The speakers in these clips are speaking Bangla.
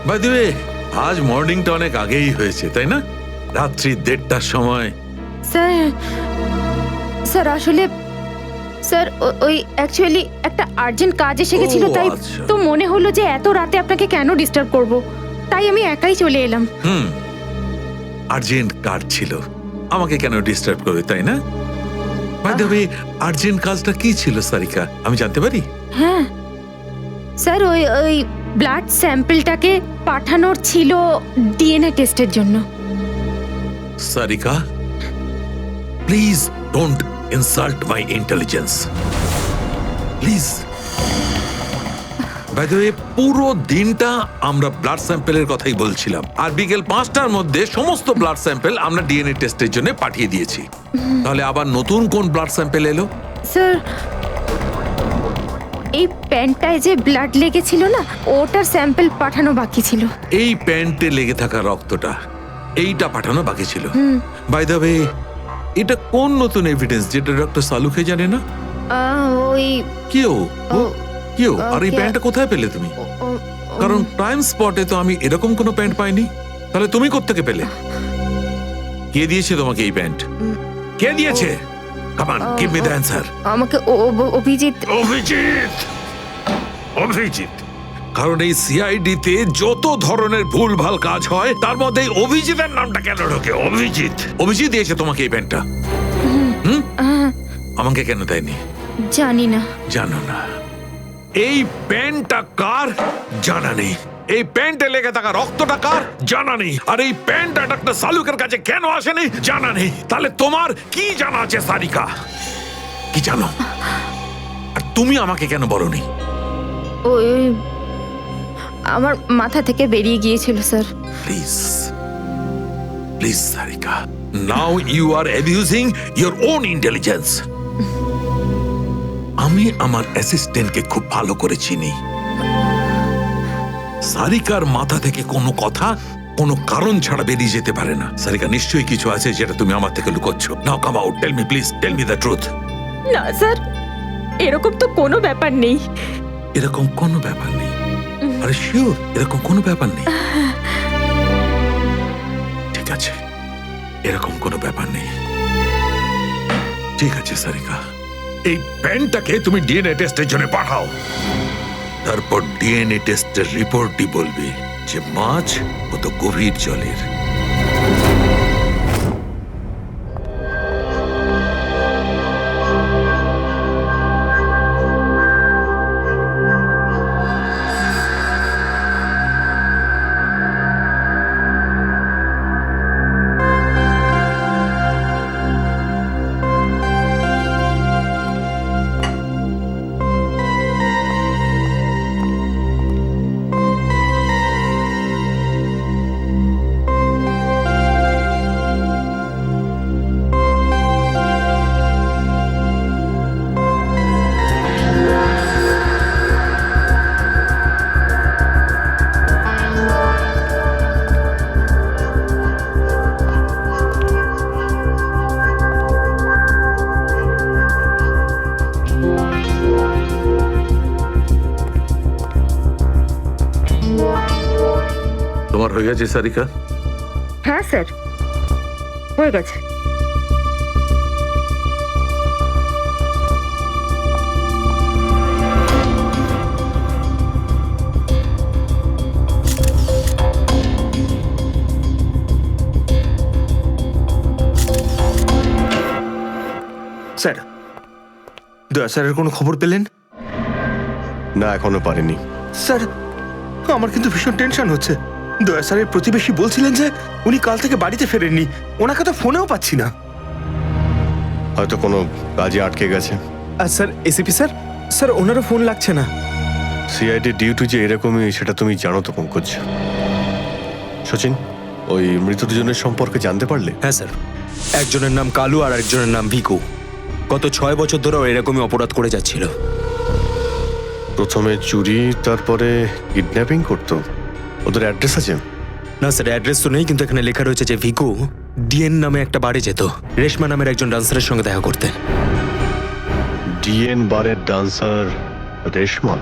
বাই দ্য ওয়ে, আজ মর্নিংটা অনেক আগেই হয়েছে তাই না? রাত্রি 1:30টার সময়। স্যার স্যার আসলে স্যার ওই অ্যাকচুয়ালি একটা আর্জেন্ট কাজ এসে গেছিল, ও, তাই আচ্ছা। তো মনে হলো যে এত রাতে আপনাকে কেন ডিস্টার্ব করব, তাই আমি একাই চলে এলাম। আর্জেন্ট কাজ ছিল, আমাকে কেন ডিস্টার্ব করবে তাই না? বাই দ্য ওয়ে, আর্জেন্ট কাজটা কি ছিল সারিকা, আমি জানতে পারি? হ্যাঁ স্যার, ওই ওই ব্লাড স্যাম্পলটাকে পাঠানোর ছিল ডিএনএ টেস্টের জন্য। Sarika, please don't insult my intelligence, please. By the way, পুরো দিনটা আমরা ব্লাড স্যাম্পেলের কথাই বলছিলাম, আর বিকেল 5টার মধ্যে সমস্ত ব্লাড স্যাম্পেল আমরা ডিএনএ টেস্টের জন্য পাঠিয়ে দিয়েছি। তাহলে আবার নতুন কোন ব্লাড স্যাম্পেল এলো? স্যার এই প্যান্টটায় যে ব্লাড লেগেছিল না, ওটার স্যাম্পল পাঠানো বাকি ছিল। এই প্যান্টে লেগে থাকা রক্তটা, এইটা পাঠানো বাকি ছিল। বাই দ্য ওয়ে, এটা কোন নতুন এভিডেন্স যেটা ডক্টর সালুকে জানে না? ওই কেউ কেউ আর এই ওকে। প্যান্টটা কোথায় পেলে তুমি? ও- ও- কারণ ক্রাইম স্পটে তো আমি এরকম কোনো প্যান্ট পাইনি। তাহলে তুমি কোত্থেকে পেলে? কে দিয়েছে তোমাকে এই প্যান্ট? কে দিয়েছে? Come on, give me the answer. আমাকে অভিজিৎ। অভিজিৎ, কারণ এই সিআইডি তে যত ধরনের ভুলভাল কাজ হয় তার মধ্যে এই অভিজিতের নামটা কেন ঢোকে? অভিজিৎ দিয়েছে তোমাকে এই প্যান্টটা? আমাকে কেন দেয়নি? জানি না। জানো না? এই প্যান্টটা কার জানা নেই, এই প্যান্টে লেগে থাকা রক্তটা কার জানা নেই, আর এই প্যান্টটা ডাক্তার সালুকের কাছে কেন আসেনি জানা নেই। তাহলে তোমার কি জানা আছে সারিকা? কি জানো? আর তুমি আমাকে কেন বলনি? ওই আমার মাথা থেকে বেরিয়ে গিয়েছিল sir. Please please Sarika, now you are abusing your own intelligence. আমি আমার অ্যাসিস্ট্যান্টকে খুব ভালো করে চিনি। সারিকার মাথা থেকে কোনো কথা কোনো কারণ ছাড়া বেরিয়ে যেতে পারে না। সারিকা, নিশ্চয়ই কিছু আছে যেটা তুমি আমার থেকে লুকোচ্ছ। Now come out, tell me please, tell me the truth. না স্যার, এরকম তো কোনো ব্যাপার নেই। এরকম কোনো ব্যাপার নেই? আরে শিওর, এরকম কোনো ব্যাপার নেই? ঠিক আছে, এরকম কোনো ব্যাপার নেই। ঠিক আছে সারিকা, এই প্যান্টটাকে তুমি ডিএনএ টেস্টের জন্য পাঠাও। তারপর ডিএনএ টেস্টের রিপোর্টই বলবে যে মাছ কত গভীর জলের। তোমার হয়ে গেছে সারিকা? হ্যাঁ স্যার, হয়ে গেছে। স্যার, দয়া স্যারের কোনো খবর পেলেন? না, এখনো পারিনি। স্যার, আমার কিন্তু ভীষণ টেনশন হচ্ছে। দয়া স্যারের প্রতিবেশী বলছিলেন যে উনি কাল থেকে বাড়িতে ফেরেননি, ওনাকে তো ফোনেও পাচ্ছি না। হয়তো কোনো কাজে আটকে গেছে। আর স্যার এসিপি স্যার, স্যার ওনারও ফোন লাগছে না। সিআইডি ডিউটি যে এরকমই সেটা তুমি জানো তো পঙ্কজ। সচিন, ওই মৃত দুজনের সম্পর্কে জানতে পারলে? হ্যাঁ স্যার, একজনের নাম কালু আর একজনের নাম ভিকু। গত 6 বছর ধরে এরকমই অপরাধ করে যাচ্ছিল। প্রথমে চুরি, তারপরে কিডন্যাপিং করতো। ওদের অ্যাড্রেস আছে? না স্যার, অ্যাড্রেস তো নেই, কিন্তু এখানে লেখা রয়েছে যে ভিকু ডিএন নামে একটা বারে যেত রেশমা নামের একজন ডান্সারের সঙ্গে দেখা করতে। ডিএন বারের ডান্সার রেশমা?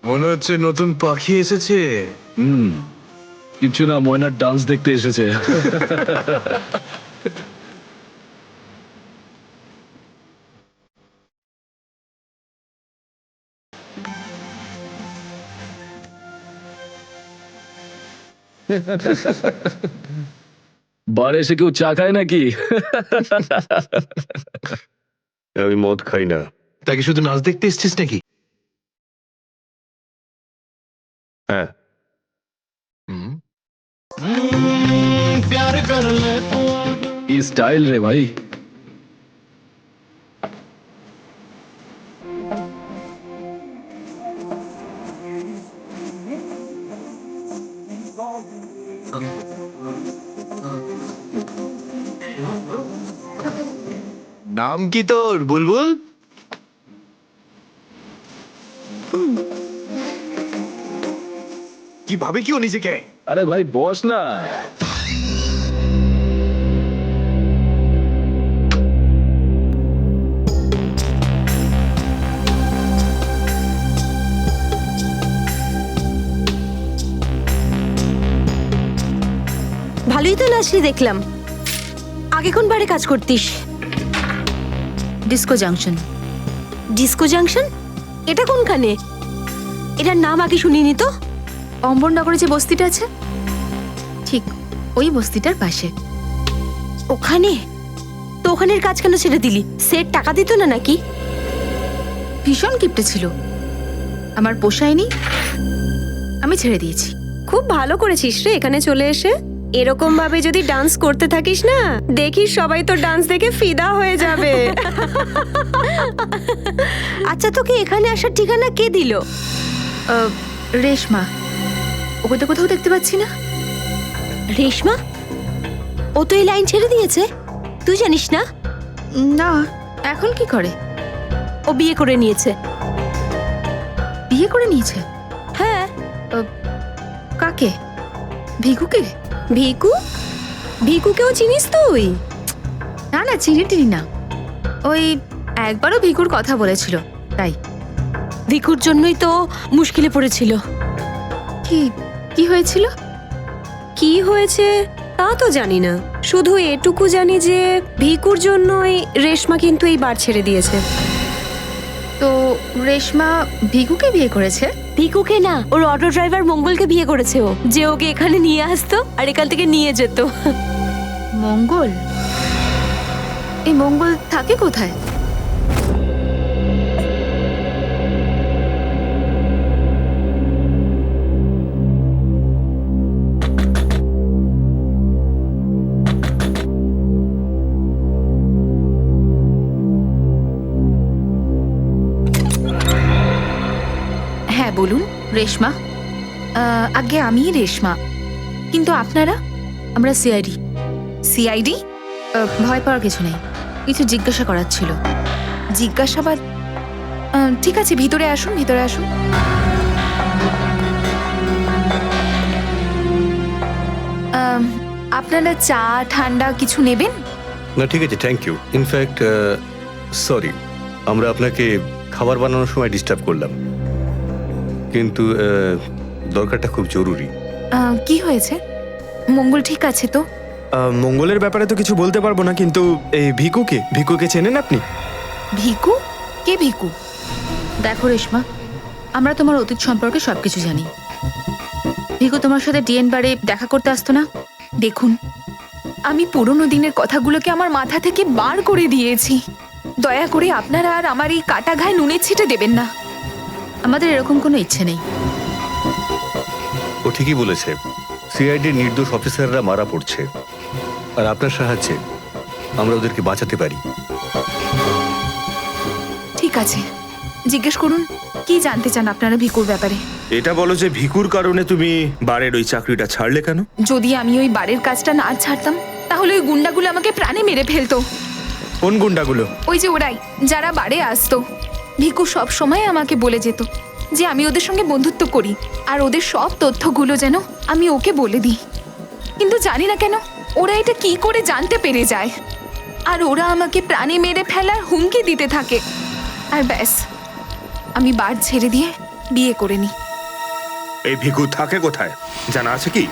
মনে হচ্ছে নতুন পাখি এসেছে। কিছু না, ময়নার ডান্স দেখতে এসেছে। বারে এসে কেউ চা খায় নাকি? আমি মদ খাই না। তাকে শুধু নাচ দেখতে এসেছিস নাকি? হ্যাঁ, কি স্টাইল রে ভাই। নাম কি তোর বুলবুল? কি ভাবে কি ও নিজেকে? আরে ভাই বস না। ভালোই তো নাচলি দেখলাম। আগে কোন বারে কাজ করতিস? Disco junction. Disco junction? এটা কোনখানে? এটার নাম আগে শুনিনি তো। অম্বরনগরে যে বস্তিটা আছে, ঠিক ওই বস্তিটার পাশে। ওখানে? তো ওখানের কাজ কেন ছেড়ে দিলি? সেট টাকা দিত না নাকি? ভীষণ কিপটে ছিল, আমার পোষায়নি, আমি ছেড়ে দিয়েছি। খুব ভালো করেছিস রে এখানে চলে এসে। এরকম ভাবে যদি ডান্স করতে থাকিস না, দেখিস সবাই তো ডান্স দেখে ফিদা হয়ে যাবে। আচ্ছা, তোকে এখানে আসার ঠিকানা কে দিল? রেশমা, ওকে তো কোথাও দেখতে পাচ্ছি না। রেশমা? ও তো এই লাইন ছেড়ে দিয়েছে, তুই জানিস না? না, এখন কি করে? ও বিয়ে করে নিয়েছে। বিয়ে করে নিয়েছে? হ্যাঁ। কাকে? ভিকুকে? ভিকু? ভিকুকেও চিনিস তুই? না না, চিনি টিনি না। ওই একবারও ভিকুর কথা বলেছিল, তাই। ভিকুর জন্যই তো মুশকিলে পড়েছিল। কি কি হয়েছিল? কি হয়েছে তা তো জানি না, শুধু এটুকু জানি যে ভিকুর জন্যই রেশমা কিন্তু এই বার ছেড়ে দিয়েছে। তো রেশমা ভিকুকে বিয়ে করেছে? ভিকুকে না, ওর অটো ড্রাইভার মঙ্গলকে বিয়ে করেছে ও, যে ওকে এখানে নিয়ে আসতো আর এখান থেকে নিয়ে যেত। মঙ্গল? এই মঙ্গল থাকে কোথায়? হ্যাঁ বলুন। রেশমা? আগে আমি রেশমা, কিন্তু আপনারা? আমরা সিআইডি। সিআইডি? ভয় পাওয়ার কিছু নেই, কিছু জিজ্ঞাসা করার ছিল। জিজ্ঞাসাবাদ? ঠিক আছে, ভিতরে আসুন, ভিতরে আসুন। আপনারা চা ঠান্ডা কিছু নেবেন? না ঠিক আছে, থ্যাংক ইউ। ইনফ্যাক্ট সরি, আমরা আপনাকে খাবার বানানোর সময় ডিস্টার্ব করলাম, কিন্তু দরকারটা খুব জরুরি। কি হয়েছে? মঙ্গল ঠিক আছে তো? মঙ্গলের ব্যাপারে তো কিছু বলতে পারবো না, কিন্তু এই ভিকুকে চেনেন আপনি? ভিকু? কে ভিকু? দেখো রেশমা, আমরা তোমার অতীত সম্পর্কে সবকিছু জানি। ভিকু তোমার সাথে ডিএন বারে দেখা করতে আসতো না? দেখুন, আমি পুরোনো দিনের কথাগুলোকে আমার মাথা থেকে বার করে দিয়েছি। দয়া করে আপনারা আর আমার এই কাটা ঘায়ে নুনের ছিটে দেবেন না। আমাদের এরকম কোনো ইচ্ছে নেই। ও ঠিকই বলেছে, সিআইডির নির্দোষ অফিসাররা মারা পড়ছে, আর আপনার সাহায্যে আমরা ওদেরকে বাঁচাতে পারি। ঠিক আছে, জিজ্ঞেস করুন কি জানতে চান আপনারা ভিকুর ব্যাপারে। এটা বলো যে ভিকুর কারণে তুমি বারের ওই চাকরিটা ছাড়লে কেন? যদি আমি ওই বাড়ির কাজটা না ছাড়তাম, তাহলে ওই গুন্ডাগুলো আমাকে প্রাণে মেরে ফেলতো। কোন গুন্ডাগুলো? ওই যে ওরাই, যারা বাড়ে আসতো। ভিকু সব সময় আমাকে বলে যেত যে আমি ওদের সঙ্গে বন্ধুত্ব করি, আর ওদের সব তথ্যগুলো যেন আমি ওকে বলে দিই। কিন্তু জানি না কেন ওরা এটা কি করে জানতে পেরে যায়। আর ওরা আমাকে প্রাণে মেরে ফেলার হুমকি দিতে থাকে। আর ব্যাস, আমি বার ছেড়ে দিয়ে বিয়ে করে নিই। এই ভিকু থাকে কোথায় জানা আছে কি?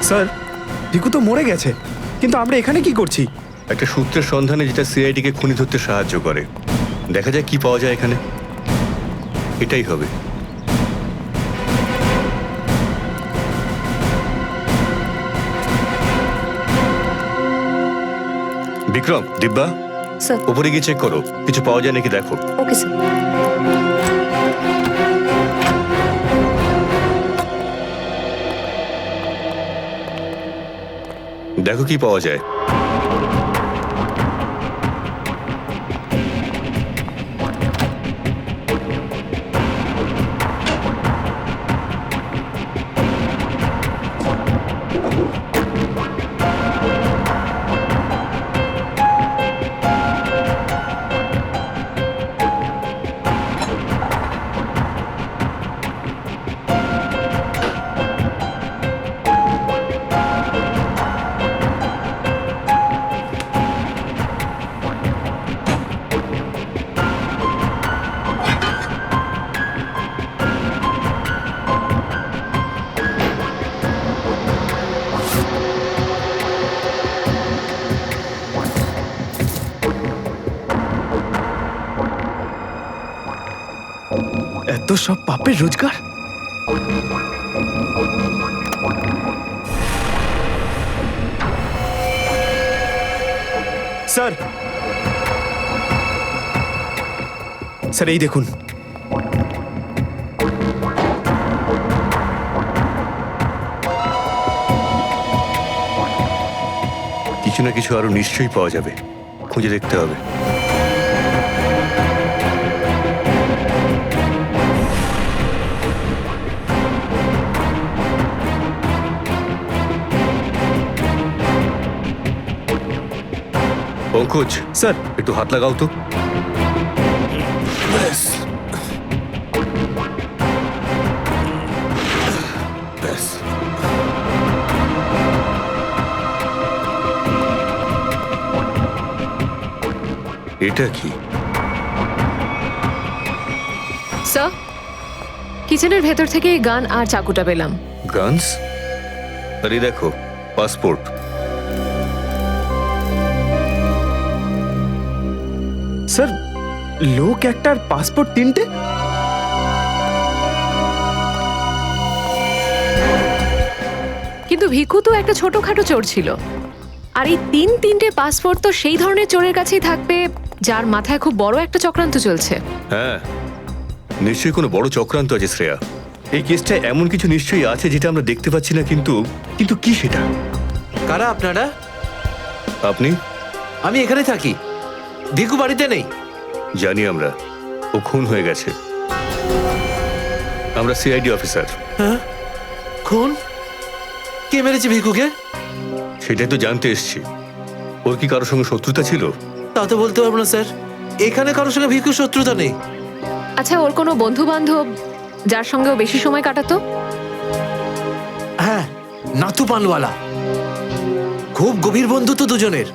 স্যার, ভিকু তো মরে গেছে, কিন্তু আমরা এখানে কি করছি? একটা সূত্রের সন্ধানে যেটা সিআইডিকে খুনি ধরতে সাহায্য করে। দেখা যায় কি পাওয়া যায় এখানে। এটাই হবে। বিক্রম, দিব্যা, স্যার। উপরে গিয়ে চেক করো, কিছু পাওয়া যায় নাকি দেখো। Okay sir. দেখো কি পাওয়া যায়। এত সব পাপের রোজগার? স্যার, স্যার এই দেখুন। কিছু না কিছু আরো নিশ্চয়ই পাওয়া যাবে, খুঁজে দেখতে হবে। পঙ্কজ, স্যার, একটু হাত লাগাও তো। এটা কি? স্যার, কিচেনের ভেতর থেকে এই গান আর চাকুটা পেলাম। গানস? আরে দেখো, পাসপোর্ট। স্যার, লোক একটার পাসপোর্ট তিনটে? কিন্তু ভিকু তো একটা ছোটখাটো চোর ছিল, আর এই তিনটে পাসপোর্ট তো সেই ধরনের চোরের কাছেই থাকবে যার মাথায় খুব বড় একটা চক্রান্ত চলছে। হ্যাঁ, নিশ্চয়ই কোনো বড় চক্রান্ত আছে শ্রেয়া। এই কেসটা এমন কিছু নিশ্চয়ই আছে যেটা আমরা দেখতে পাচ্ছি না, কিন্তু কিন্তু কি সেটা? কারা আপনারা? আপনি? আমি এখানে থাকি, ভিকু বাড়িতে নেই। জানি আমরা, ও খুন হয়ে গেছে। আমরা সিআইডি অফিসার। হ্যাঁ, খুন? কে মেরেছে ভিকুকে? সেটাই তো জানতে এসছি। ওর কি কারোর সঙ্গে শত্রুতা ছিল? তা তো বলতে পারবো না স্যার, এখানে কারোর সঙ্গে ভিকুর শত্রুতা নেই। আচ্ছা, ওর কোনো বন্ধু বান্ধব যার সঙ্গে ও বেশি সময় কাটাতো? হ্যাঁ, নাতু পানওয়ালা। খুব গভীর বন্ধুত্ব দুজনের।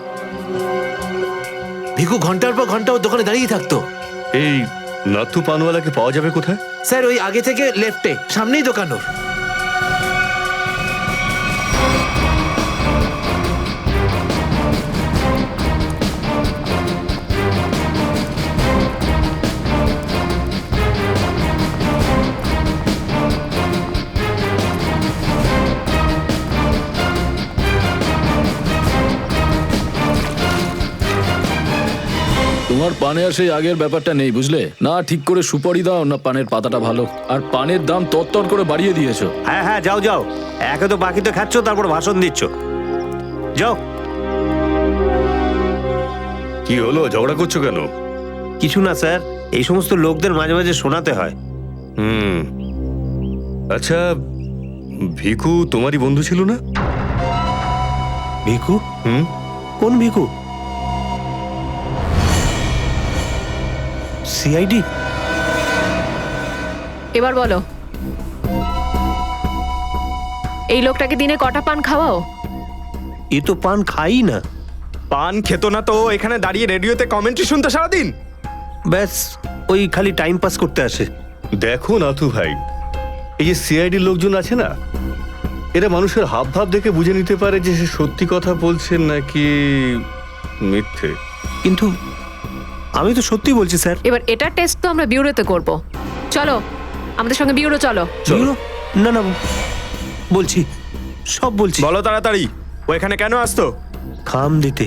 ভিকু ঘন্টার পর ঘন্টা ওর দোকানে দাঁড়িয়ে থাকতো। এই নাথু পানওয়ালাকে পাওয়া যাবে কোথায়? স্যার, ওই আগে থেকে লেফটে, সামনেই দোকান ওর। তোমার পানে আর সেই আগের ব্যাপারটা নেই, বুঝলে না? ঠিক করে সুপারি দাও না পানের পাতাটা ভালো। আর পানের দাম তরতর করে বাড়িয়ে দিয়েছো। হ্যাঁ হ্যাঁ, যাও যাও, একে তো বাকি তো খাচ্ছ, তারপর ভাষণ দিচ্ছ। যাও। কি হলো, ঝগড়া করছো কেন? কিছু না স্যার, এই সমস্ত লোকদের মাঝে মাঝে শোনাতে হয়। আচ্ছা, ভিকু তোমারই বন্ধু ছিল না? ভিকু? কোন ভিকু? সিআইডি? এবার বলো, এই লোকটাকে দিনে কটা পান খাওয়াও? এ তো পান খাই না। পান খেত না তো এখানে দাঁড়িয়ে রেডিওতে কমেন্ট্রি শুনতো সারাদিন। ব্যাস ওই খালি টাইম পাস করতে আসে। দেখো নাথু ভাই, এই যে সিআইডি লোকজন আছে না, এরা মানুষের হাব ভাব দেখে বুঝে নিতে পারে যে সে সত্যি কথা বলছেন নাকি মিথ্যে। কিন্তু আমি তো সত্যি বলছি স্যার। এবার এটার টেস্ট তো আমরা বিউরোতে করব। চলো আমাদের সঙ্গে বিউরো চলো। চলো। না না বলছি, সব বলছি। বলো তাড়াতাড়ি, ও এখানে কেন আসতো? খাম দিতে।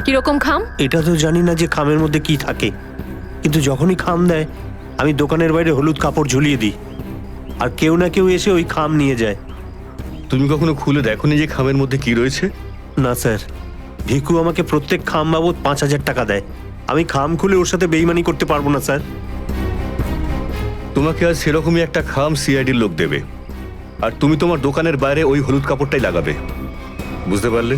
কিরকম খাম? এটা তো জানি না যে খামের মধ্যে কি থাকে, কিন্তু যখনই খাম দেয় আমি দোকানের বাইরে হলুদ কাপড় ঝুলিয়ে দিই, আর কেউ না কেউ এসে ওই খাম নিয়ে যায়। তুমি কখনো খুলে দেখোনি যে খামের মধ্যে কি রয়েছে? না স্যার, ভিকু আমাকে প্রত্যেক খাম বাবদ 5,000 টাকা দেয়। আমি খাম খুলে ওর সাথে বেইমানি করতে পারবো না স্যার। তোমাকে আজ সেরকমই একটা খাম সিআইডির লোক দেবে, আর তুমি তোমার দোকানের বাইরে ওই হলুদ কাপড়টাই লাগাবে। বুঝতে পারলে?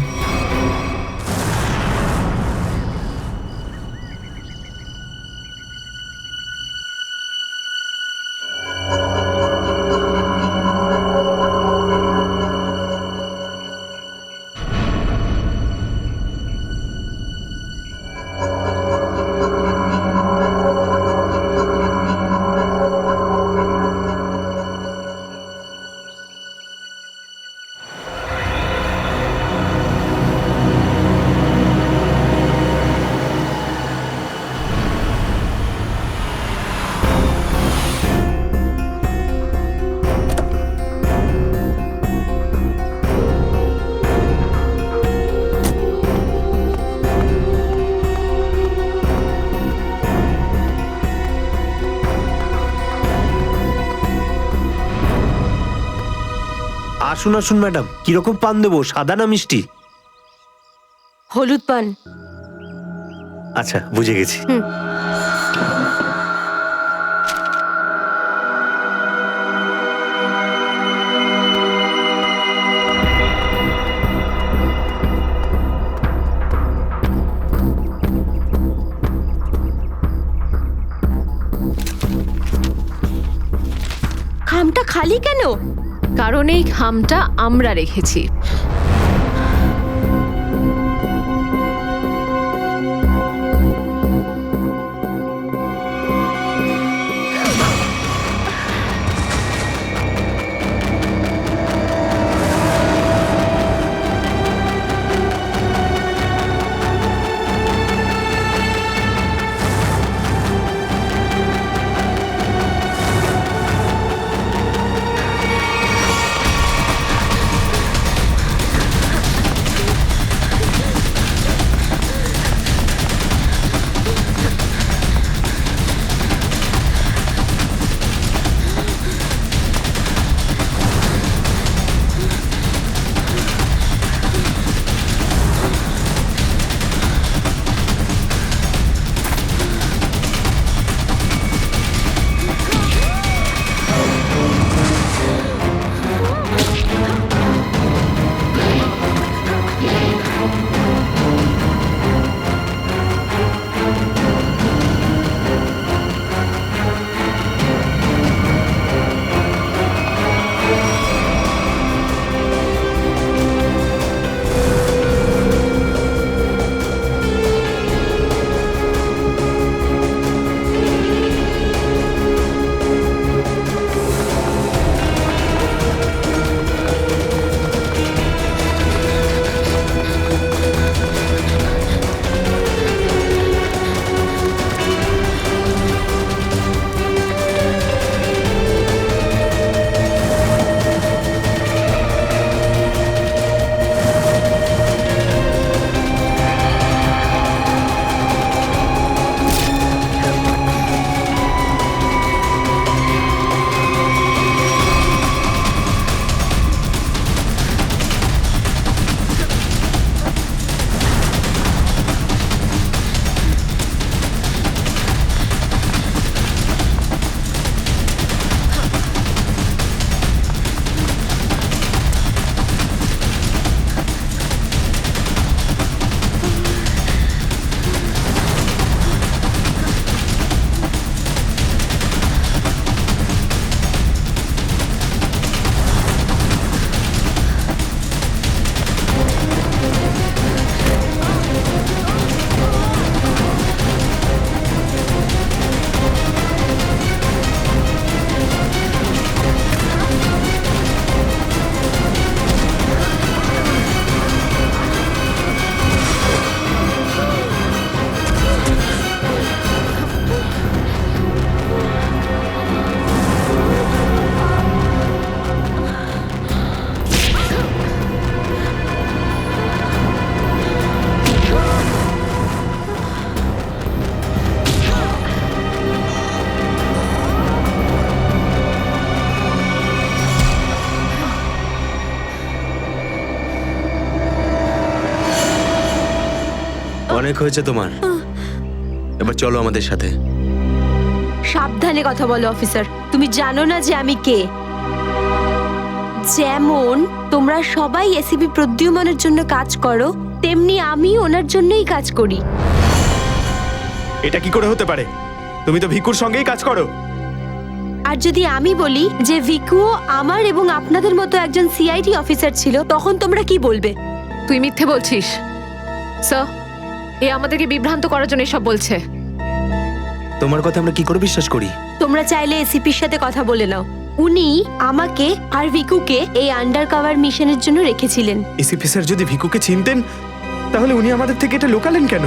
আসুন আসুন ম্যাডাম, কিরকম পান দেবো, সাদা না মিষ্টি? হলুদ পান। আচ্ছা বুঝে গেছি। খামটা খালি কেন? কারণ এই খামটা আমরা রেখেছি। অনেক হয়েছে তোমার, এবার চলো আমাদের সাথে। সাবধানে কথা বলো অফিসার, তুমি জানো না যে আমি কে। যেমন তোমরা সবাই এসিপি প্রদ্যুম্নের জন্য কাজ করো, তেমনি আমি ওনার জন্যই কাজ করি। এটা কি করে হতে পারে? তুমি তো ভিকুর সঙ্গেই কাজ করো। আর যদি আমি বলি যে ভিকুও আমার এবং আপনাদের মতো একজন সিআইডি অফিসার ছিল, তখন তোমরা কি বলবে? তুই মিথ্যে বলছিস স্যার। এ আমাদেরকে বিভ্রান্ত করার জন্য এসব বলছে। তোমার কথা আমরা কি করে বিশ্বাস করি? তোমরা চাইলে এসিপির সাথে কথা বলে নাও। উনি আমাকে আর ভিকুকে এই আন্ডার কভার মিশনের জন্য রেখেছিলেন। এসিপি স্যার যদি ভিকুকে চিনতেন তাহলে উনি আমাদের থেকে এটা লুকালেন কেন?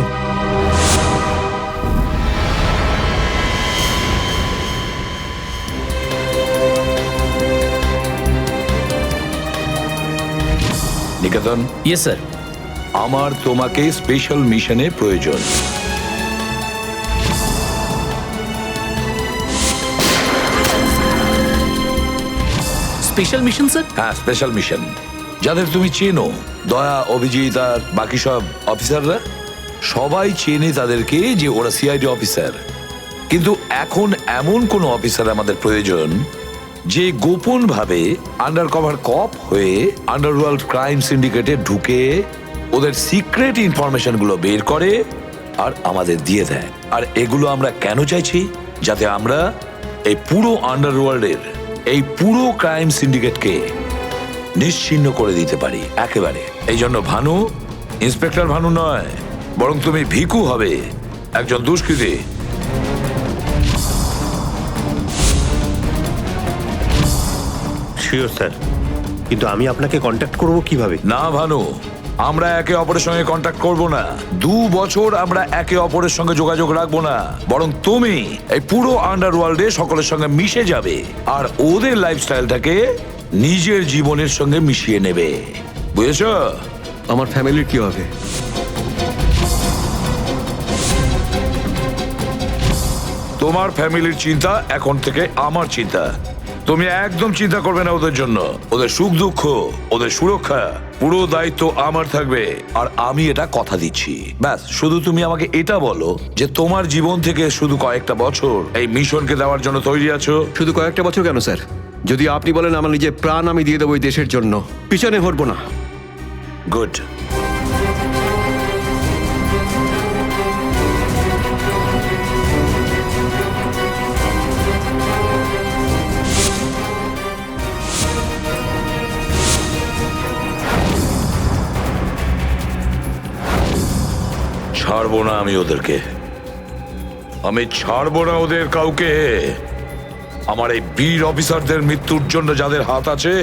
নিকেতন, ইয়েস স্যার। আমার তোমাকে স্পেশাল মিশনে প্রয়োজন। Special mission sir? হ্যাঁ, স্পেশাল মিশন। যাদের তুমি চেনো, দয়া, অভিজিৎ আর বাকি সব অফিসাররা সবাই চেনে তাদেরকে যে ওরা সিআইডি অফিসার। কিন্তু এখন এমন কোন অফিসার আমাদের প্রয়োজন যে গোপন ভাবে আন্ডার কভার কপ হয়ে আন্ডারওয়ার্ল্ড ক্রাইম সিন্ডিকেটে ঢুকে ওদের সিক্রেট ইনফরমেশন গুলো বের করে আর আমাদের দিয়ে দেয়। আর এগুলো আমরা কেন চাইছি? যাতে আমরা এই পুরো আন্ডারওয়ার্ল্ডের এই পুরো ক্রাইম সিন্ডিকেটকে নিশ্চিহ্ন করে দিতে পারি একেবারে। এই জন্য ভানু ইন্সপেক্টর ভানু নয়, বরং তুমি ভিকু হবে, একজন দুষ্কৃতী। শিওর স্যার, কিন্তু আমি আপনাকে কন্ট্যাক্ট করব কিভাবে? না ভানু, আমরা একে অপরের সঙ্গে কন্ট্যাক্ট করব না। 2 বছর আমরা একে অপরের সঙ্গে যোগাযোগ রাখবো না, বরং তুমি এই পুরো আন্ডারওয়ার্ল্ডে সকলের সঙ্গে মিশে যাবে আর ওদের লাইফস্টাইলটাকে নিজের জীবনের সঙ্গে মিশিয়ে নেবে। বুঝেছ? আমার ফ্যামিলির কি হবে? তোমার ফ্যামিলির চিন্তা এখন থেকে আমার চিন্তা। তুমি একদম চিন্তা করবে না ওদের জন্য। ওদের সুখ দুঃখ, ওদের সুরক্ষা, পুরো দায়িত্ব আমার থাকবে। আর আমি এটা কথা দিচ্ছি। ব্যাস, শুধু তুমি আমাকে এটা বলো যে তোমার জীবন থেকে শুধু কয়েকটা বছর এই মিশনকে দেওয়ার জন্য তৈরি আছো। শুধু কয়েকটা বছর কেন স্যার? যদি আপনি বলেন আমার নিজের প্রাণ আমি দিয়ে দেবো এই দেশের জন্য, পিছনে হটবো না। গুড। ছাড়বো না আমি ওদেরকে, আমি ছাড়বো না ওদের কাউকে। আমার এই বীর অফিসারদের মৃত্যুর জন্য যাদের হাত আছে,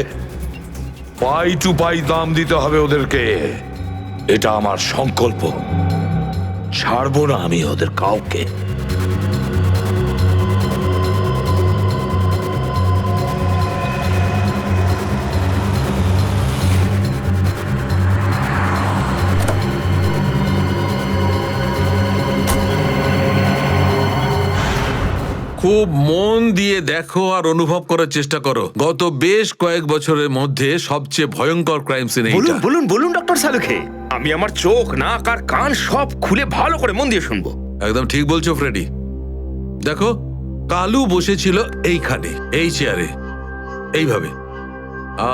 পাই টু পাই দাম দিতে হবে ওদেরকে। এটা আমার সংকল্প। ছাড়বো না আমি ওদের কাউকে। খুব মন দিয়ে দেখো আর অনুভব করার চেষ্টা করো। গত বেশ কয়েক বছরের মধ্যে সবচেয়ে ভয়ঙ্কর ক্রাইম সিন এইটা। বলুন বলুন বলুন ডক্টর সালুখে, আমি আমার চোখ, নাক আর কান সব খুলে ভালো করে মন দিয়ে শুনবো। একদম ঠিক বলছো ফ্রেডি। দেখো, কালু বসেছিল এইখানে, এই চেয়ারে, এইভাবে।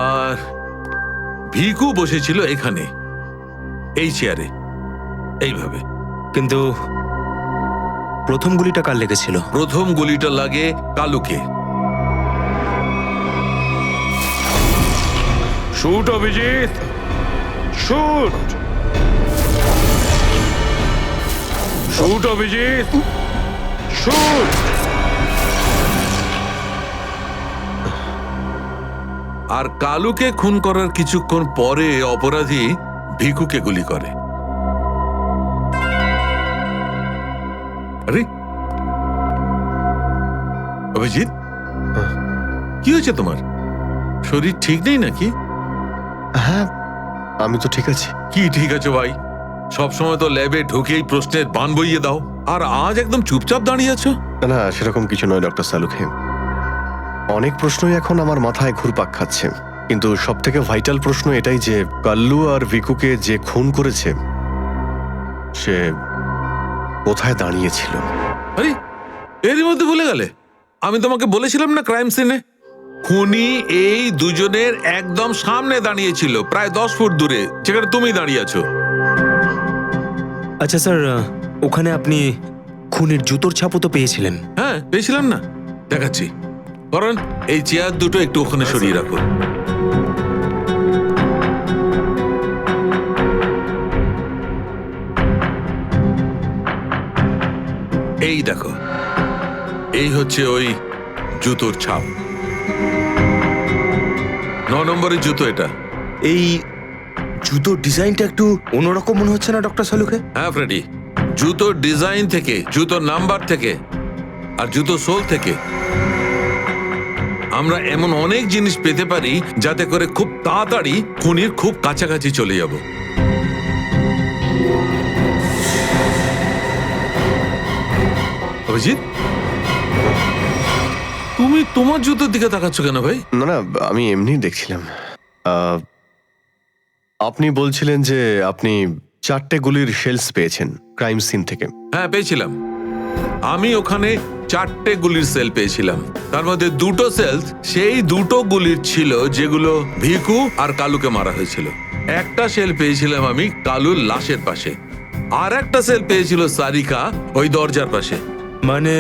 আর ভিকু বসেছিল এখানে, এই চেয়ারে, এইভাবে। কিন্তু প্রথম গুলিটা কার লেগেছিল? প্রথম গুলিটা লাগে কালুকে। Shoot Abhijit, shoot. Shoot Abhijit, shoot. আর কালুকে খুন করার কিছুক্ষণ পরে অপরাধী ভিকুকে গুলি করে। আরে অভিজিৎ, কি হয়েছে তোমার? শরীর ঠিক নেই নাকি? হ্যাঁ, আমি তো ঠিক আছি। কি ঠিক আছে ভাই? সবসময় তো ল্যাবে ঢুকেই প্রশ্নের বান বইয়ে দাও, আর আজ একদম চুপচাপ দাঁড়িয়ে আছো। না, সেরকম কিছু নয় ডক্টর সালুখে। অনেক প্রশ্নই এখন আমার মাথায় ঘুরপাক খাচ্ছে, কিন্তু সব থেকে ভাইটাল প্রশ্ন এটাই যে কাল্লু আর ভিকুকে যে খুন করেছে সে কোথায় দাঁড়িয়েছিল? আরে এরই মধ্যে ভুলে গেলে? আমি তোমাকে বলেছিলাম না ক্রাইম সিনে খুনি এই দুজনের একদম সামনে দাঁড়িয়েছিল, প্রায় 10 ফুট দূরে, যেখানে তুমি দাঁড়িয়ে আছো। আচ্ছা স্যার, ওখানে আপনি খুনির জুতোর ছাপও তো পেয়েছিলেন। হ্যাঁ পেয়েছিলাম না, দেখাচ্ছি। কারণ এই চেয়ার দুটো একটু ওখানে সরিয়ে রাখো। এই দেখো, এই হচ্ছে ওই জুতোর ছাপ। 9 নম্বরের জুতো এটা। এই জুতোর ডিজাইনটা একটু অন্যরকম মনে হচ্ছে না ডক্টর সালুকে? হ্যাঁ ফ্রেডি, জুতোর ডিজাইন থেকে, জুতোর নাম্বার থেকে আর জুতো সোল থেকে আমরা এমন অনেক জিনিস পেতে পারি যাতে করে খুব তাড়াতাড়ি খুনির খুব কাছাকাছি চলে যাব। অভিজিৎ, তুমি তোমার জুতোর দিকে তাকাচ্ছ কেন ভাই? না না, আমি এমনি দেখছিলাম। আপনি বলছিলেন যে আপনি 4টে গুলির শেলস পেয়েছেন ক্রাইম সিন থেকে। হ্যাঁ পেয়েছিলাম। আমি ওখানে 4টে গুলির সেল পেয়েছিলাম। তার মধ্যে 2টো সেল সেই 2টো গুলির ছিল যেগুলো ভিকু আর কালুকে মারা হয়েছিল। একটা সেল পেয়েছিলাম আমি কালুর লাশের পাশে, আর একটা সেল পেয়েছিল সারিকা ওই দরজার পাশে। মানে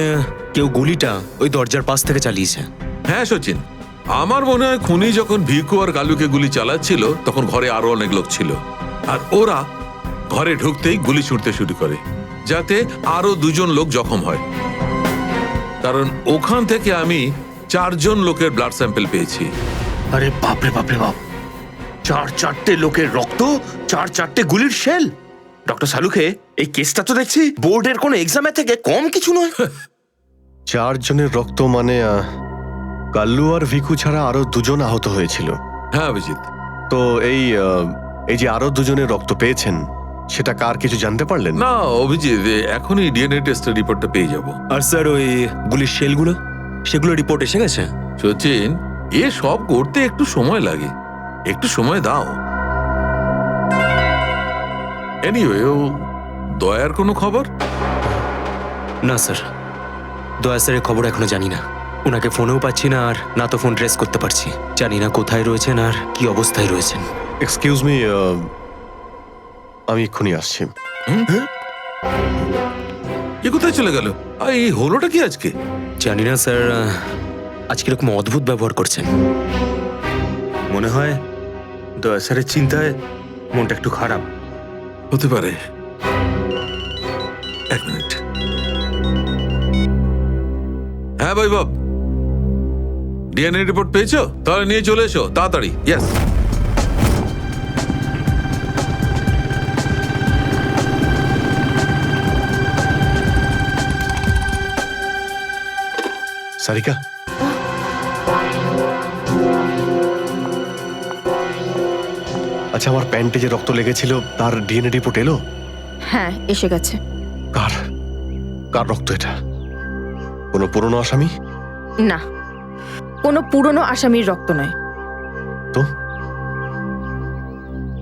কেউ গুলিটা ওই দরজার পাশ থেকে চালিয়েছে? হ্যাঁ সচিন, আমার মনে হয় খুনি যখন ভিকু আর কালুকে গুলি চালাচ্ছিল তখন ঘরে আরো অনেক লোক ছিল, আর ওরা ঘরে ঢুকতেই গুলি ছুটতে শুরু করে যাতে আরো 2জন লোক জখম হয়। কারণ ওখান থেকে আমি 4জন লোকের ব্লাড স্যাম্পল পেয়েছি। আরে বাপরে বাপরে বাপ, 4টে লোকের রক্ত, 4টে গুলির শেল। ডক্টর সালুকে, এই কেসটা তো দেখছি বোর্ডের কোনো এক্সামের থেকে কম কিছু নয়। 4 জনের রক্ত মানে কাল্লু আর ভিকু ছাড়া আরো 2জন আহত হয়েছিল। হ্যাঁ অভিজিৎ। তো এই যে আরো 2জনের রক্ত পেয়েছেন, সেটা কার কিছু জানতে পারলেন? না অভিজিৎ, এখনই ডিএনএ টেস্টের রিপোর্টটা পেয়ে যাব। আর স্যার ওই গুলির শেলগুলো, সেগুলো রিপোর্ট এসে গেছে? সচিন, এ সব করতে একটু সময় লাগে, একটু সময় দাও। এনিওয়ে, ও দয়ার কোনো খবর? না স্যার, দয়া স্যারের খবর এখনো জানি না। ওনাকে ফোনেও পাচ্ছি না, আর না তো ফোন ট্রেস করতে পারছি। জানি না কোথায় রয়েছেন আর কি অবস্থায় রয়েছেন। এক্সকিউজ মি, আমি এক্ষুনি আসছি। এ কোথায় চলে গেল? এই হলোটা কি আজকে? জানি না স্যার, আজকে এরকম অদ্ভুত ব্যবহার করছেন। মনে হয় দয়া স্যারের চিন্তায় মনটা একটু খারাপ। হতে পারে। 1 মিনিট। হ্যাঁ বৈভব, ডিএনএ রিপোর্ট পেয়েছো? তাহলে নিয়ে চলে এসো তাড়াতাড়ি। ইয়েস। সারিকা, আচ্ছা, আমার প্যান্টে যে রক্ত লেগেছিল তার ডিএনএ রিপোর্ট এলো? হ্যাঁ এসে গেছে। কার কার রক্ত এটা? কোনো পুরনো আসামি? না, কোনো পুরনো আসামির রক্ত নয়। তো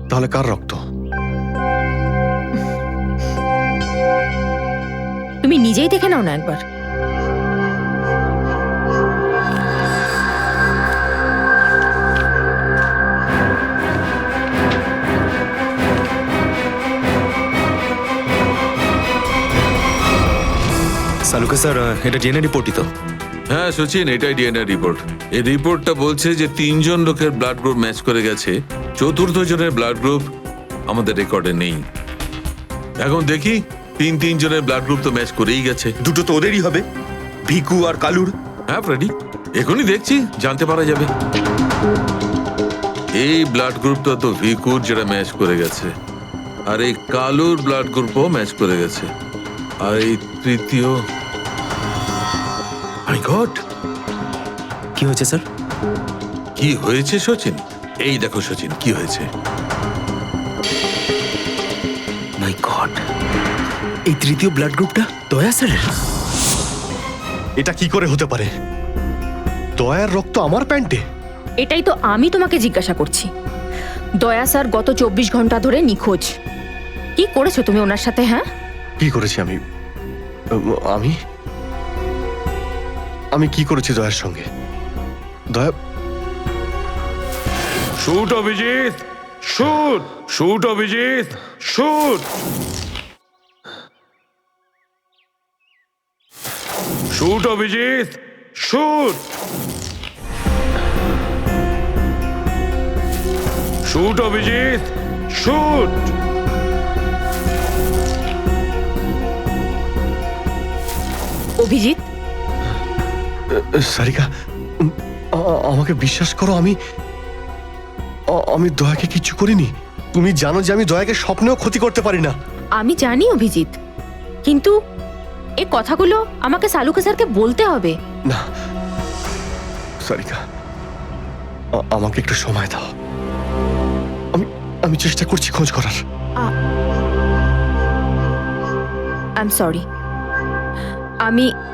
তাহলে কার রক্ত? তুমি নিজেই দেখে নাও না একবার। সালুকে স্যার, এটা ডিএনএ রিপোর্টই তো? হ্যাঁ সচিন, এটাই ডিএনএ রিপোর্ট। এই রিপোর্টটা বলছে যে 3জন লোকের ব্লাড গ্রুপ ম্যাচ করে গেছে, 4র্থ জনের ব্লাড গ্রুপ আমাদের রেকর্ডে নেই। এখন দেখি, 3 জনের ব্লাড গ্রুপ তো ম্যাচ করেই গেছে। 2টো তো ওদেরই হবে, ভিকু আর কালুর। হ্যাঁ ফ্রেডি, এখনই দেখছি, জানতে পারা যাবে। এই ব্লাড গ্রুপটা তো ভিকুর, যেটা ম্যাচ করে গেছে, আর এই কালুর ব্লাড গ্রুপও ম্যাচ করে গেছে, আর এই তৃতীয়। মাই গড, কি হয়েছে স্যার? কি হয়েছে সচিন? এই দেখো সচিন, কি হয়েছে। মাই গড, এই তৃতীয় ব্লাড গ্রুপটা দয়া স্যারের? এটা কি করে হতে পারে? দয়ার রক্ত আমার প্যান্টে? এটাই তো আমি তোমাকে জিজ্ঞাসা করছি। দয়া স্যার গত 24 ঘন্টা ধরে নিখোঁজ। কি করেছো তুমি ওনার সাথে? হ্যাঁ, কি করেছি আমি? আমি আমি কি করেছি দয়ার সঙ্গে? দয়া, shoot Abhijit, shoot, shoot Abhijit, shoot, shoot Abhijit, shoot, shoot Abhijit, shoot. Abhijit, Sarika, আমাকে বিশ্বাস করো, আমি দয়াকে কিচ্ছু করিনি। তুমি জানো যে আমি দয়াকে স্বপ্নেও ক্ষতি করতে পারি না। আমি জানি অভিজিৎ, কিন্তু এই কথাগুলো আমাকে সালুকে স্যারকে বলতে হবে। না সারিকা, আমাকে একটু সময় দাও। আমি চেষ্টা করছি খোঁজ করার। আই এম সরি,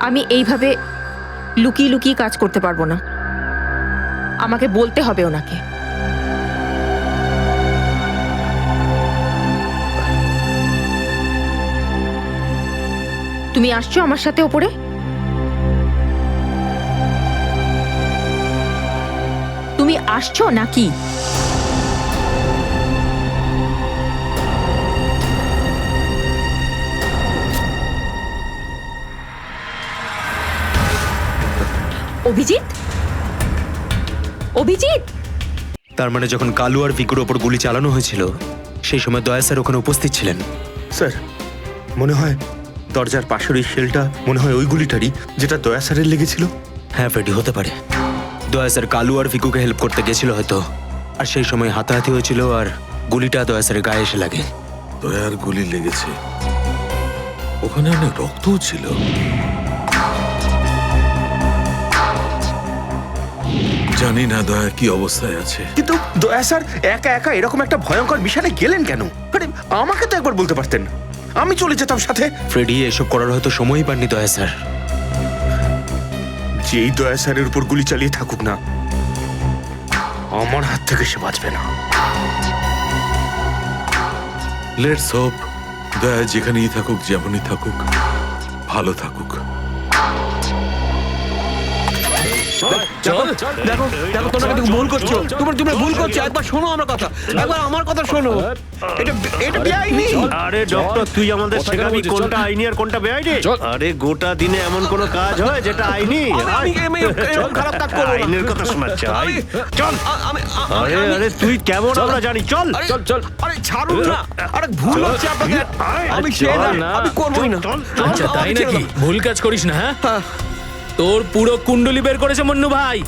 আমি এইভাবে লুকিয়ে লুকিয়ে কাজ করতে পারবো না। আমাকে বলতে হবে ওনাকে। তুমি আসছো আমার সাথে ওপরে? তুমি আসছো নাকি? অভিজিৎ, অভিজিৎ, তার মানে যখন কালু আর ভিকুর ওপর গুলি চালানো হয়েছিল সেই সময় দয়া স্যার ওখানে উপস্থিত ছিলেন। স্যার, মনে হয় দরজার পাশের ওই শেলটা মনে হয় ওই গুলিটারই, যেটা দয়া স্যারের লেগেছিল। হ্যাঁ ফ্রেডি, হতে পারে। দয়া স্যার কালু আর ভিকুকে হেল্প করতে গেছিল হয়তো, আর সেই সময় হাতাহাতি হয়েছিল আর গুলিটা দয়া স্যারের গায়ে এসে লাগে। দয়ার গুলি লেগেছে, ওখানে অনেক রক্তও ছিল। জানি না দয়া কি অবস্থায় আছে। কিন্তু দয়া স্যার একা একা এরকম একটা ভয়ঙ্কর বিষয়ে গেলেন কেন? আরে আমাকে তো একবার বলতে পারতেন, আমি চলে যেতাম সাথে। ফ্রেডি, এসব করার হয়তো সময়ই পাননি দয়া স্যার। যেই দয়া স্যারের উপর গুলি চালিয়ে থাকুক না, আমার হাত থেকে সে বাঁচবে না। লেটস হোপ দয়া যেখানেই থাকুক, যেমনই থাকুক, ভালো থাকুক। দেখো দেখো, তোমরা কিন্তু ভুল করছো। তোমরা ভুল করছো। একবার শোনো আমার কথা, একবার আমার কথা শোনো। এটা বেআইনি। আরে ডক্টর, তুই আমাদের শেখাবি কোনটা আইনি আর কোনটা বেআইনি? আরে গোটা দিনে এমন কোন কাজ হয় যেটা আইনি? চল, খারাপ কাজ করো। আইনের কথা শোনাচ্ছ? চল। আরে তুই কেমন আমরা জানি। চল চল চল। আরে ছাড়ুন না। আরে ভুল হচ্ছে আপনাদের। আমি আমি করবই না। আচ্ছা তাই নাকি? ভুল কাজ করিস না। হ্যাঁ, তোর পুরো কুণ্ডলি বের করেছে মন্নু ভাই।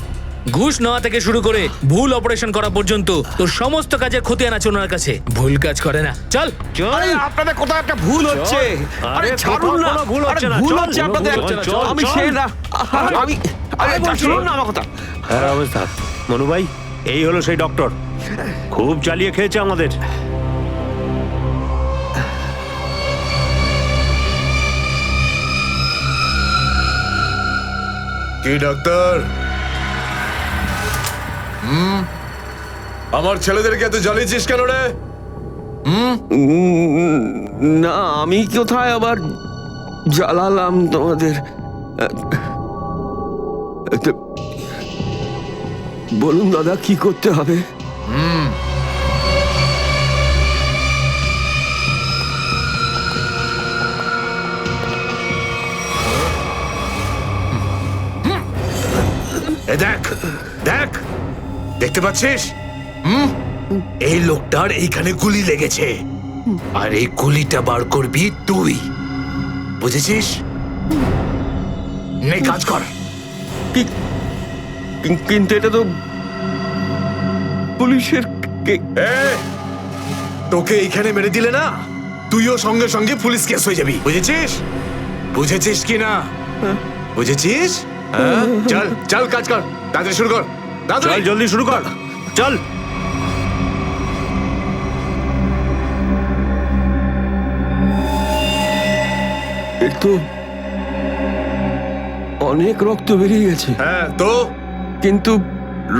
ঘুষ নেওয়া থেকে শুরু করে ভুল অপারেশন করা পর্যন্ত তোর সমস্ত কাজের খতিয়ান আছে ওনার কাছে। ভুল কাজ করে না। চল চল। আপনাদের কোথাও একটা ভুল হচ্ছে। আরে ছাড়ুন না। ভুল হচ্ছে না। ভুল হচ্ছে আপনাদের। আমি সে না। আমি আরে শুনুন না আমার কথা। হ্যাঁ অবস্থা মনু ভাই, এই হলো সেই ডক্টর। খুব চালিয়ে খেয়েছে আমাদের। কি ডাক্তার? আমার ছেলেদেরকে এত জ্বালিয়েছিস কেন রে? না, আমি কোথায় আবার জ্বালালাম তোমাদের? বলুন দাদা, কি করতে হবে? দেখ দেখ, দেখতে পাচ্ছিস? এই লোকটার এইখানে গুলি লেগেছে, আর এই গুলিটা বার করবি তুই, বুঝেছিস? নে কাজ কর। কিন্তু এটা তো পুলিশের। তোকে এইখানে মেরে দিলে না, তুইও সঙ্গে সঙ্গে পুলিশ কেস হয়ে যাবি, বুঝেছিস? বুঝেছিস কি না? বুঝেছিস? চল চল, কাজ কর, তাড়াতাড়ি শুরু কর। চল জলদি শুরু কর, চল। এর তো অনেক রক্ত বেরিয়ে গেছে। হ্যাঁ তো, কিন্তু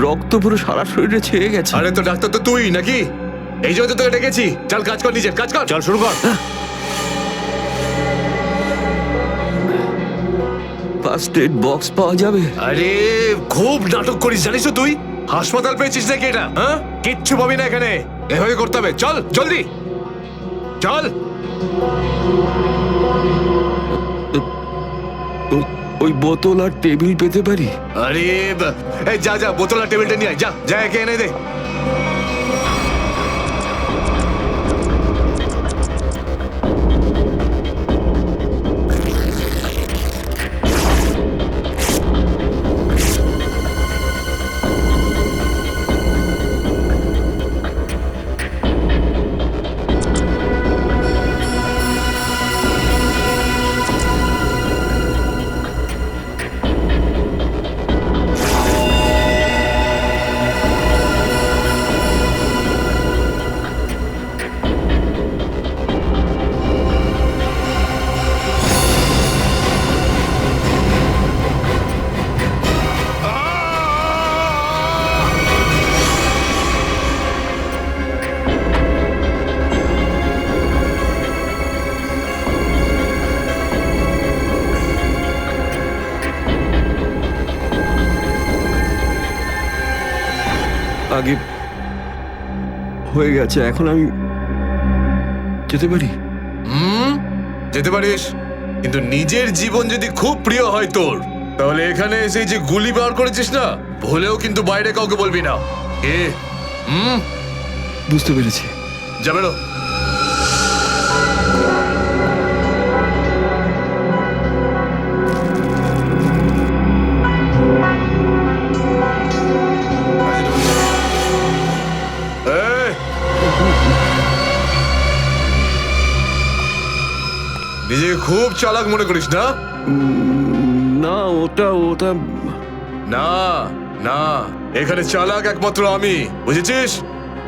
রক্ত পুরো সারা শরীরে ছেয়ে গেছে। আরে তো ডাক্তার তো তুই নাকি? এই জন্য তো তোকে ডেকেছি। চল কাজ কর, নিজের কাজ কর। চল শুরু কর। ফার্স্ট এড বক্স পাওয়া যাবে? আরে খুব নাটক করিস জানিস তো তুই? হাসপাতাল পেয়েছিস নাকি এটা? হ্যাঁ, কিচ্ছু পাবি না এখানে। এভাবে করতে হবে। চল জলদি চল। ওই বোতল আর টেবিল পেতে পারি? আরে এই যা যা, বোতল আর টেবিলটা নিয়ে আয়, যা যা, একে এনে দে। আগে হয়ে গেছে, এখন আমি যেতে পারি? যেতে পারিস, কিন্তু নিজের জীবন যদি খুব প্রিয় হয় তোর, তাহলে এখানে এসে যে গুলি বার করেছিস না, ভুলেও কিন্তু বাইরে কাউকে বলবি না। এ বুঝতে পেরেছি। যা বেরো। নিজেকে খুব চালাক মনে করিস না? না, ওটা না না, এখানে চালাক একমাত্র আমি, বুঝেছিস?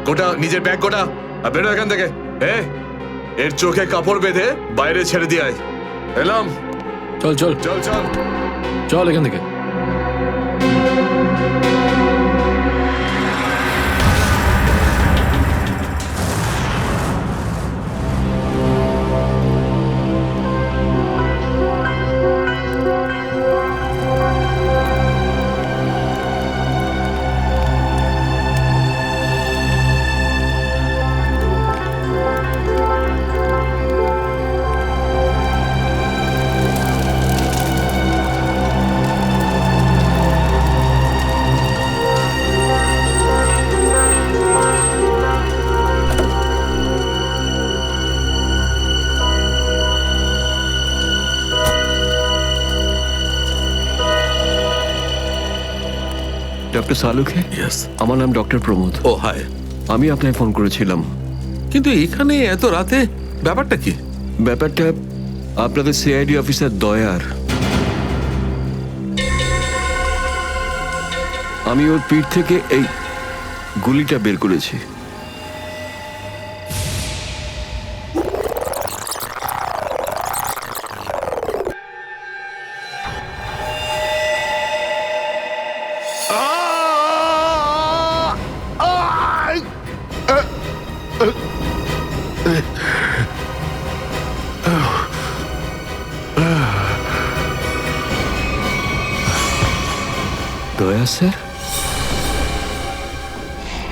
গোটা নিজের ব্যাগ গোটা, আর বেরো এখান থেকে। এর চোখে কাপড় বেঁধে বাইরে ছেড়ে দিয়ে আয়। এলাম। চল চল চল চল চল এখান থেকে। ডক্টর সালুখে? ইয়েস। আমার নাম ডক্টর প্রমোদ। ও হাই। আমি আপনাকে ফোন করেছিলাম। কিন্তু এখানে এত রাতে ব্যাপারটা কি? ব্যাপারটা আপনাদের সিআইডি অফিসার দয়ার। আমি ওর পিঠ থেকে এই গুলিটা বের করেছি। দয়া স্যার,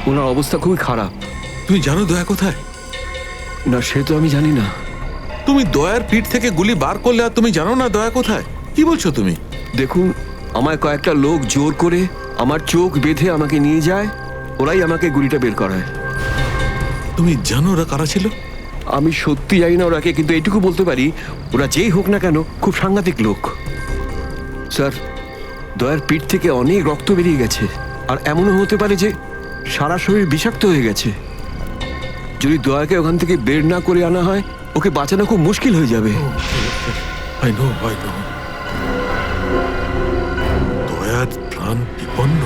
ওনার অবস্থা খুবই খারাপ। তুমি জানো দয়া কোথায়? না, সে তো আমি জানি না। তুমি দয়ার পিঠ থেকে গুলি বার করলে আর তুমি জানো না দয়া কোথায়? কি বলছো তুমি? দেখুন, আমায় কয়েকটা লোক জোর করে আমার চোখ বেঁধে আমাকে নিয়ে যায়, ওরাই আমাকে গুলিটা বের করায়। তুমি জানো ওরা কারা ছিল? আমি সত্যি জানি না ওরাকে, কিন্তু এইটুকু বলতে পারি ওরা যেই হোক না কেন খুব সাংঘাতিক লোক। স্যার, দয়ার পিঠ থেকে অনেক রক্ত বেরিয়ে গেছে, আর এমনও হতে পারে যে সারা শরীর বিষাক্ত হয়ে গেছে। যদি দয়াকে ওখান থেকে বের না করে আনা হয়, ওকে বাঁচানো খুব মুশকিল হয়ে যাবে। I know. দয়ার প্রাণ বিপন্ন।